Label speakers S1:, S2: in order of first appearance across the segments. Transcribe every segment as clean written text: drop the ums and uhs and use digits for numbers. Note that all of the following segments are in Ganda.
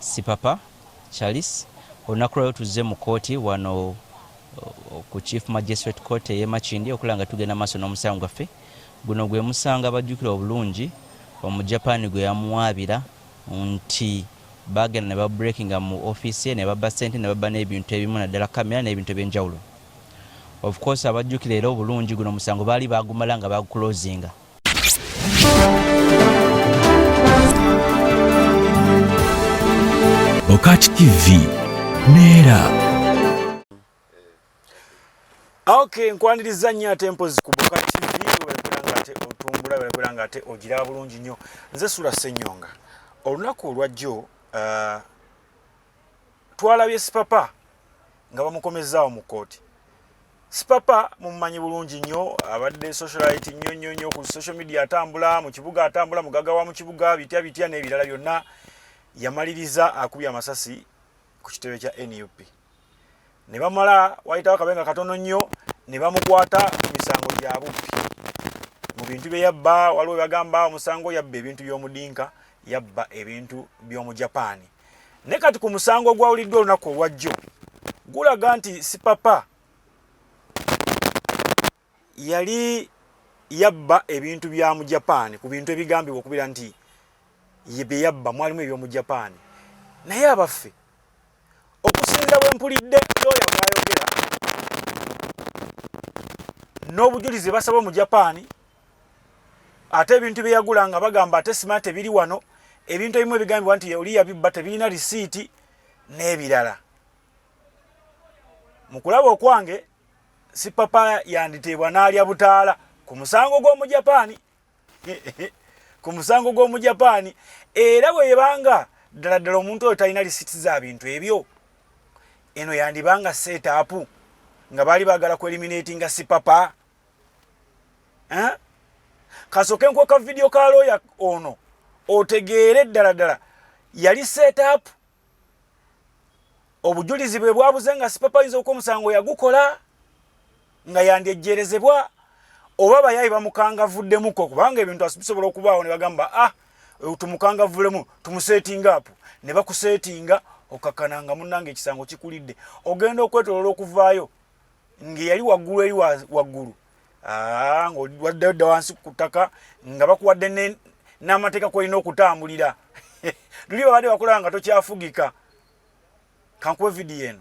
S1: Sipapa Charles olunaku lwero tuzze mu kooti wano ku Chief Magistrate Court ye Makindi okulanga tugenda maaso n'omusango gwaffe guno gwe musanga abajjukira obulungi Omujapani gwe yamuwaabira nti bagenda ne babreakinga mu office ye ne babba ssente ne babba n'ebintu ebimu naddala kamera n'ebintu eby'enjawulo. Of course abajjukira era obulungi guno musango baali bagumala nga baguclosinga.
S2: BOCAT TV Nera.
S3: Okay, nkwaniriza nnyo ate mpozi ku BOCAT TV wekulanga ate otumbula wekulanga ate ogira bulungi nnyo. Nze SULA SSENYONGA. Olunaku olwajjo twalabye Sipapa nga bamukomezaawo mu kooti. Sipapa mumumanyi bulungi nnyo abadde socialite nnyo ku social media atambula mu kibuga atambula mugaga wa mu kibuga bitya n'ebirala byonna yamaliriza akubya amasasi ku kitebe kya NUP. Ne bamala wayitawo akabenga katono nnyo ne bamukwata ku misango gya bubbi. Mu bintu bye yabba waliwo bagamba omusango yabba ebintu by'omudinka yabba ebintu by'omu Japan. Ne kati ku musango gwawuliddwa olunaku olwajjo gulaga nti Sipapa yali yabba ebintu bya mu Japan ku bintu ebigambibwa okubira nti yebe yabba mwalimu ebyomu Japan. Naye abaffe okusinza bwe mpulidde looya bw'ayogera n'obujulizi basaba mu Japan ate ebintu bye yagula nga bagamba ate smart biri wano ebintu ebimu ebigambibwa nti oli yabibba tebirina risiiti n'ebirala. Mu kulaba okwange Sipapa yanditeebwa n'alya butaala ku musango gw'omu Japan. Ku musango gw'omu Japan era bwe yebanga ddala omuntu oyo talina risiiti za bintu ebyo eno yandibanga set up nga baali baagala ku eliminatinga Sipapa. Kasooke nkweka video ka lawyer ono otegeere ddala yali set up obujulizi bwe bwabuze nga Sipapa ayinza omusango yagukola nga Yandyegerezebwa oba bayayi bamukangavuddemuko kubanga ebintu asibisobola okubaawo ne bagamba tumukangavulemu tumusetinga up ne bakusetinga okakananga munnange ekisango kikulidde ogenda okwetolola okuvaayo ng'eyali waggulu eri waggulu ng'owadde wansi ku ttaka nga bakuwadde n'amateeka kwolina okutambulira. Luli babadde bakola nga tokyafugika. Kankuwe vidiyo eno.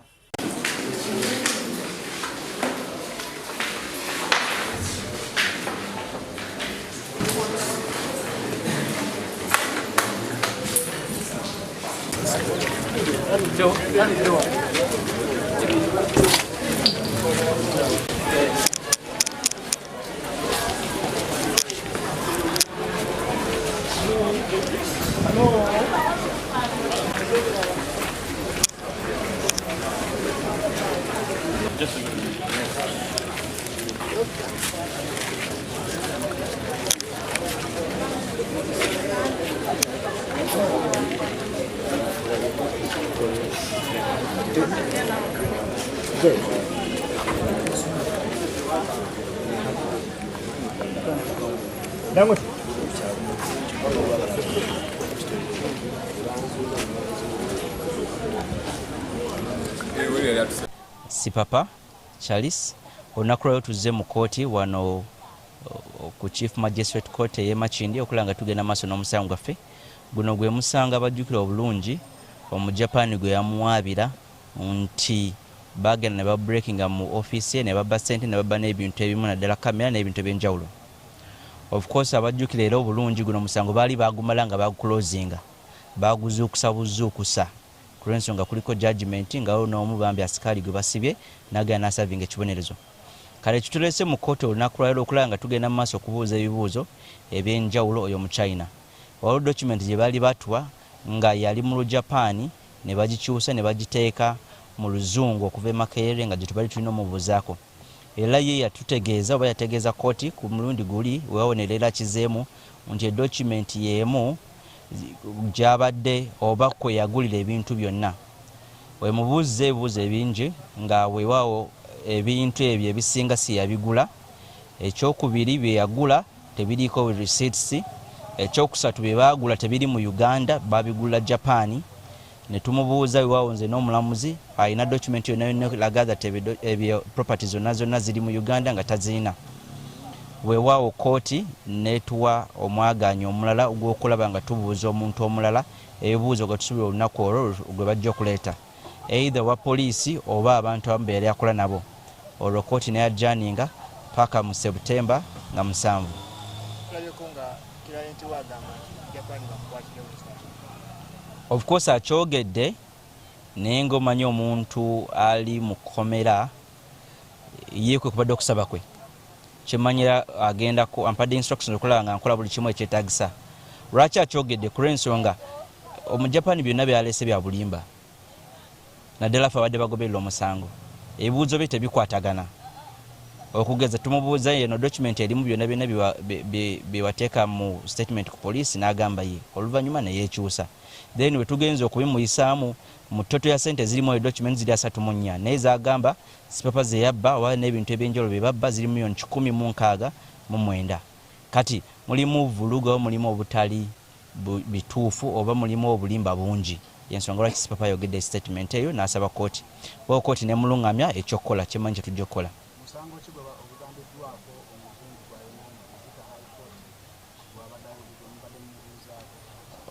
S1: Sipapa Charles olunaku lwero tuzze mu kooti wano ku Chief Magistrate Court ye Makindi okulanga tugenda maaso n'omusango gwaffe guno gwe musanga abajjukira obulungi Omujapani gwe yamuwaabira nti bagenda ne babreakinga mu office ye ne babba ssente ne babba n'ebintu ebimu naddala kamera n'ebintu eby'enjawulo. Of course abajjukira era obulungi guno musango baali bagumala nga baguclosinga baguzuukusa buzuukusa kulw'ensonga kuliko judgment nga n'omu bambi asikali gwe basibye n'agenda n'asavinga ekibonerezo. Kale kitulese mu kooti olunaku lwalero okulaba nga tugenda mu maaso okubuuza ebibuuzo eby'enjawulo oyo mu China. Waliwo document gye baali batuwa nga yali mu Lujapani ne bagikyusa ne bagiteeka mu Luzungu okuva e Makerere nga gye tubali tulina omubuuzaako. Era ye yatutegeeza oba yategeeza kooti ku mulundi guli wewawonerera kizeemu nti document y'emu gyabadde oba kwe yagulira ebintu byonna. Wemubuuze ebibuuzo ebingi nga weewaawo ebintu ebyo ebisinga si yabigula. Ekyokubiri bye yagula tebiriiko receipts. Ekyokusatu bye baagula tebiri mu Uganda babigula Japan. ne tumubuuza wawonze n'omulamuzi alina document yonna laga that ebyo properties zonna ziri mu Uganda nga tazirina. Weewaawo kooti netuwa omwaganyo omulala ogw'okulaba nga tubuuza omuntu omulala ebibuuzo nga tusuubira olunaku olwo gwe bajja okuleeta either wa poliisi oba abantu abamubeera yakola nabo. Olwo kooti neyajaninga paka mu September nga 7. Of course akyogedde naye ng'omanyi omuntu ali mu kkomera ye kwe kubadde okusaba kwe. Kyemanyira agenda ku ampadde instructions okulaba nga nkola buli kimu ekyetaagisa. Lwaki akyogedde ku lw'ensonga Omujapani byonna byalese bya bulimba naddala ffe abadde bagoberera omusango. Ebibuuzo bye tebikwatagana. Okugeza tumubuuza yeno document erimu byonna byewateeka mu statement ku poliisi n'agamba ye. Oluvannyuma ne yeekyusa. Then we tugenze okubimuyisaamu mu toto ya sente zirimu document ziri 34 naye zagamba Sipapa ze yabba oba n'ebintu ebyenjolo bye babba ziri million 1,169. Kati mulimu vuluga, mulimu obutali bituufu oba mulimu obulimba bungi. Yensonga lwaki Sipapa yogedde statement eyo n'asaba kooti. Bo kooti ne mulungamya ekyokola kyemanyi kye tujja okukola.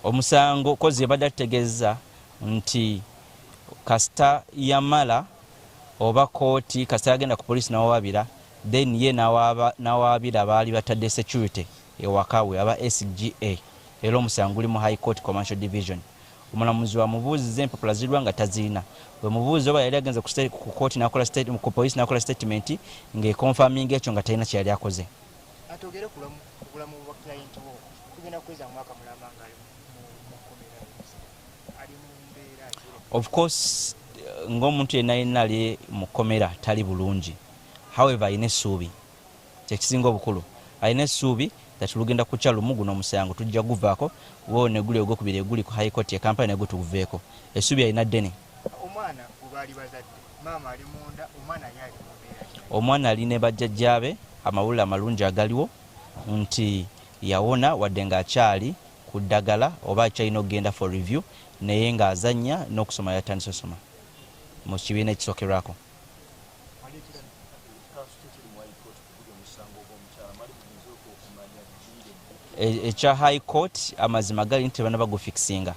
S1: Omusango kozi yabadde ategeeza nti kasita yamala oba kooti kasita yagenda ku poliisi n'awabira then ye n'awabira baali batadde security ewakawe aba SGA era omusango guli mu High Court Commercial Division. Omulamuzi wamubuuziza empapula zirwa nga tazirina. Bwe mubuuzi oba yali agenze ku kooti n'akola statement ku poliisi n'akola statement ng'ekonfaminga ekyo nga talina kye yali akoze.
S4: Atogere kulamu bwa client wo tugenda kweza mwaka mulama nga ali mu mbeera.
S1: Of course ng'omuntu yenna ali mu kkomera tali bulungi. However ayina essuubi kyekisinga obukulu. Ayina essuubi that lugenda kucha lumugu n'omusango tujja guvaako wo ne guli ogwokubiri eguli ku High Court ya Kampala ne gutuveeko. Essuubi ayina ddene.
S4: Omwana kubali bazadde maama ali munda omwana yali mubeera.
S1: Omwana ali ne bajjajjaabe amawulire amalungi agaliwo nti yawona wadde ng'akyali ku ddagala oba akyalina okugenda for review naye ng'azannya n'okusoma yatandise osoma mu kibiina ekisookerwako. Ekya High Court amazima gali nti bana bagufixinga.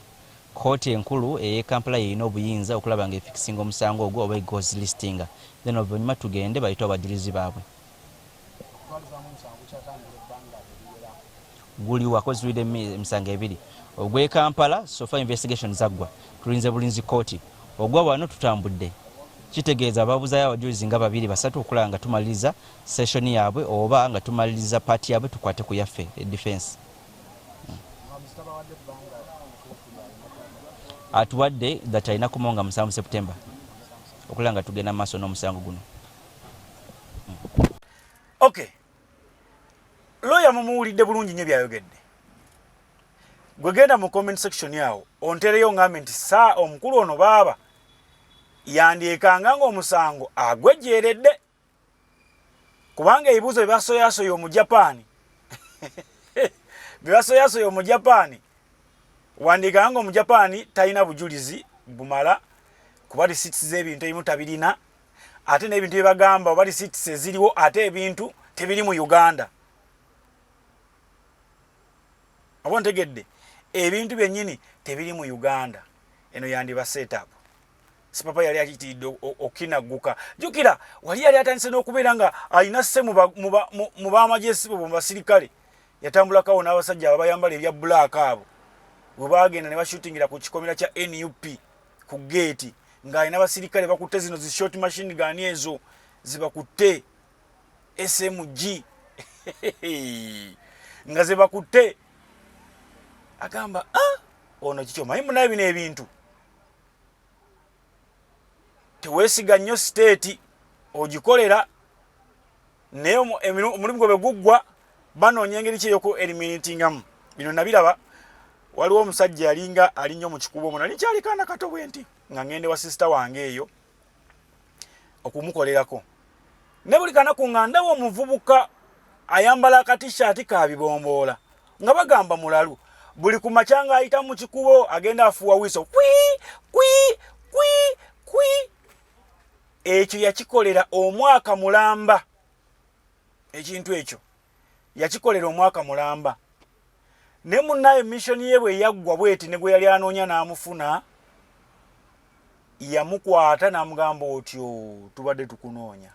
S1: Kooti enkulu ey'e Kampala yeyina obuyinza okulaba nga efixinga omusango ogwo oba egoes listinga. Then oluvannyuma tugende bayite abajulizi baabwe. Guli wakozwe emisango ebiri. Ogw'e Kampala so far investigation zaggwa. Tulinze bulinzi kooti. Ogwa wano tutambudde. Kitegeeza ababuzayo abajulizi nga 2-3 okulaba nga tumaliriza session yaabwe oba nga tumaliriza party yaabwe tukwate ku yaffe defense. Atuwadde that alina kumonga 7 September okulaba nga tugenda maaso n'omusango guno.
S3: Okay. Lawyer mumuwulidde bulungi nnyo byayogedde. Gwe genda mu comment section yawo ontereyo ngambe nti saa omukulu ono baaba yandyekanga ng'omusango agwejjeeredde kubanga ebibuuzo byebasoyasoya omujapani byebasoyasoya omujapani wandyekanga ng'omujapani talina bujulizi bumala kuba receipts z'ebintu ebimu tabirina ate n'ebintu byebagamba oba receipts eziriwo ate ebintu tebiri mu Uganda. Abo ntegedde ebintu byennyini tebiri mu Uganda. Eno yandiba setup. Sipapa yali akitidde okinagguka. Jukira wali yali atandise n'okubeera nga alina sse mu baamajesi bo mu basirikale. Yatambulako n'abasajja abayambala ebya black abo. Bwe baagenda ne bashootingira ku kikomera kya NUP ku gate ng'alina abasirikale bakutte zino zi short machine gun ezo zibakutte SMG nga zibakutte. Agamba ono kikyo mayimu naye bino ebintu teweesiga nnyo state ogikolera naye omulimu gwe guggwa banoonya engeri ki ey'oku eliminatingamu. Bino nabiraba waliwo omusajja yalinga ali nnyo mu kikubo muno alikyalikaana kato bwe nti nga ngende wa sisita wange eyo okumukolerako ne buli kanaku nga ndawo omuvubuka ayambala akatishaati ka bibomboola nga bagamba mulalu buli kumakyanga ayita mu kikubo agenda afuwa wiso ekyo yakikolera omwaka mulamba, ekintu ekyo yakikolera omwaka mulamba. Ne munnaye mission ye bwe yaggwa bweti ne gwe yali anoonya n'amufuna, yamukwata n'amugamba otyo tubadde tukunoonya.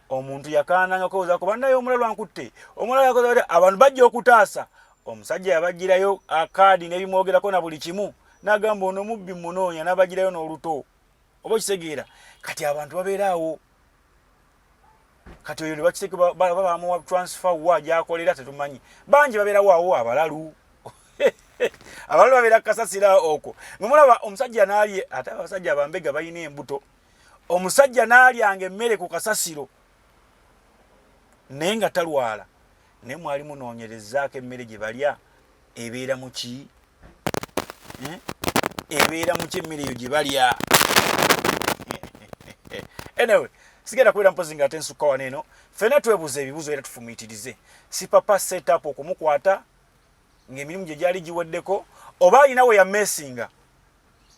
S3: Omuntu yakaananga koza ko bannaye omulala ankutte, omulala yakoze abantu bajja okutaasa. Omusajja yabagirayo akaadi n'ebimwogerako na buli kimu, n'agamba ono mubbi munoonya, n'abagirayo n'oluto. Oba kisegeera kati abantu babeeraawo, kati oyo ne bakiteeka bamuwa transfer wa gy'akolera tetumanyi. Bangi babeerawo awo abalalu abalalu babeera kasasira okwo. Mwemulaba omusajja n'alye, ate abasajja abambega balina embuto. Omusajja n'alyanga emmere ku kasasiro naye nga talwala, naye mwali munoonyerezaako emmere gye balya ebeera mu ki? Ebeera mu ki emmere eyo gye balya? Anyway, sigenda kubeera mpozi nga ate nsukka wano eno. Ffenna twebuuza ebibuuzo era tufumiitirize. Sipapa set up okumukwata ng'emirimu gye gyali giweddeko, oba alina we yameesinga.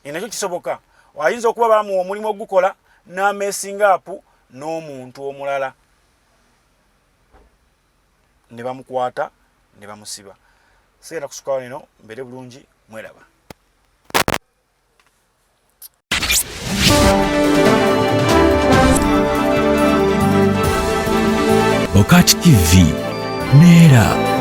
S3: Nakyo kisoboka. Ayinza okuba bamuwa omulimu ogukola n'ameesinga apu n'omuntu omulala. Ne bamukwata ne bamusiba. Sigenda kusukka wano eno, mbeere bulungi, mweraba.
S2: BOCAT TV, Nera.